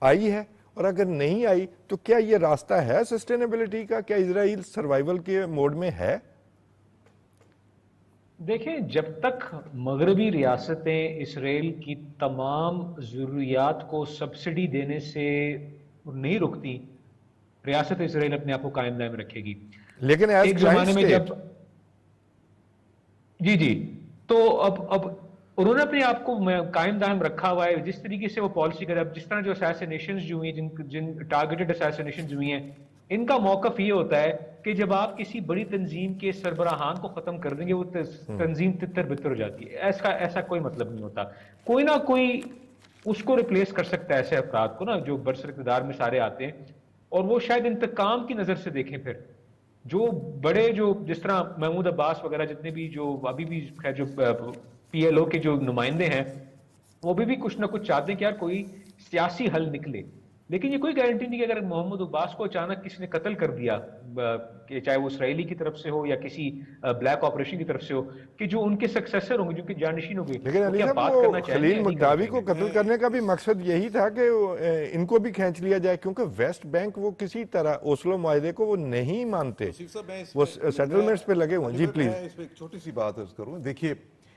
آئی ہے؟ اور اگر نہیں آئی تو کیا یہ راستہ ہے سسٹینیبلٹی کا؟ کیا اسرائیل سروائیول کے موڈ میں ہے؟ دیکھیں, جب تک مغربی ریاستیں اسرائیل کی تمام ضروریات کو سبسڈی دینے سے نہیں رکتی, ریاست اسرائیل اپنے آپ کو قائم دائم رکھے گی. لیکن ایک زمانے میں جب جی تو اب انہوں نے اپنے آپ کو قائم دائم رکھا ہوا ہے جس طریقے سے وہ پالیسی کرے. اب جس طرح جو اسیسینیشنز جو ہوئی, جن ٹارگیٹڈ اسیسینیشنز جو ہوئی ہیں, ان کا موقف یہ ہوتا ہے کہ جب آپ کسی بڑی تنظیم کے سربراہان کو ختم کر دیں گے, وہ تنظیم تتر بتر ہو جاتی ہے. ایسا کوئی مطلب نہیں ہوتا. کوئی نہ کوئی اس کو ریپلیس کر سکتا ہے, ایسے افراد کو نا جو برسر اقتدار میں سارے آتے ہیں, اور وہ شاید انتقام کی نظر سے دیکھیں. پھر جو بڑے جو جس طرح محمود عباس وغیرہ جتنے بھی جو ابھی بھی جو PLO کے جو نمائندے ہیں, وہ بھی کچھ نہ کچھ چاہتے ہیں کہ یار کوئی سیاسی حل نکلے. لیکن یہ کوئی گارنٹی نہیں کہ اگر محمود عباس کو اچانک کسی نے قتل کر دیا, کہ چاہے وہ اسرائیلی کی طرف سے ہو یا کسی بلیک آپریشن کی طرف سے ہو, کہ جو ان کے سکسیسر ہوں گے, جو کہ جانشین ہوں گے. لیکن علی صاحب, وہ خلیل مکتاوی کو قتل کرنے کا بھی مقصد یہی تھا کہ ان کو بھی کھینچ لیا جائے, کیونکہ ویسٹ بینک وہ کسی طرح اوسلو معاہدے کو وہ نہیں مانتے, وہ سیٹلمنٹس پہ لگے ہوئے ہیں. جی پلیز, اس پہ ایک چھوٹی سی بات عرض کروں. دیکھیے,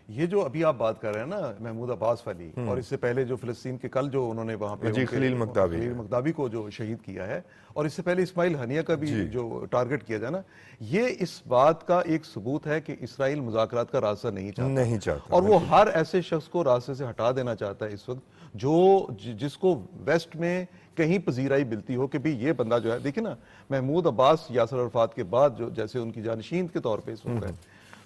یہ جو ابھی آپ بات کر رہے ہیں نا محمود عباس والی, اور اس سے پہلے جو فلسطین کے کل جو انہوں نے وہاں پہ خلیل مکتاوی کو جو شہید کیا ہے, اور اس سے پہلے اسماعیل ہنیہ کا بھی جو ٹارگٹ کیا جائے نا, یہ اس بات کا ایک ثبوت ہے کہ اسرائیل مذاکرات کا راستہ نہیں چاہتا, اور وہ ہر ایسے شخص کو راستے سے ہٹا دینا چاہتا ہے اس وقت جس کو ویسٹ میں کہیں پذیرائی ملتی ہو کہ بھی یہ بندہ جو ہے. دیکھیں نا, محمود عباس یاسر عرفات کے بعد جو جیسے ان کی جانشین کے طور پہ اس وقت ہے,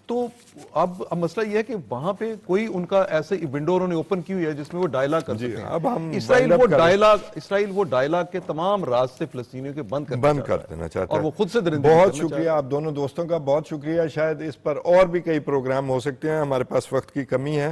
تو اب مسئلہ یہ ہے کہ وہاں پہ کوئی ان کا ایسے ونڈو انہوں نے اوپن کی ہوئی ہے جس میں وہ ڈائلاگ کر سکتے ہیں. اب ہم اسرائیل وہ ڈائلاگ کے تمام راستے فلسطینیوں کے بند کر دینا چاہتا ہے, اور وہ خود سے درندگی. بہت شکریہ آپ دونوں دوستوں کا, بہت شکریہ. شاید اس پر اور بھی کئی پروگرام ہو سکتے ہیں, ہمارے پاس وقت کی کمی ہے.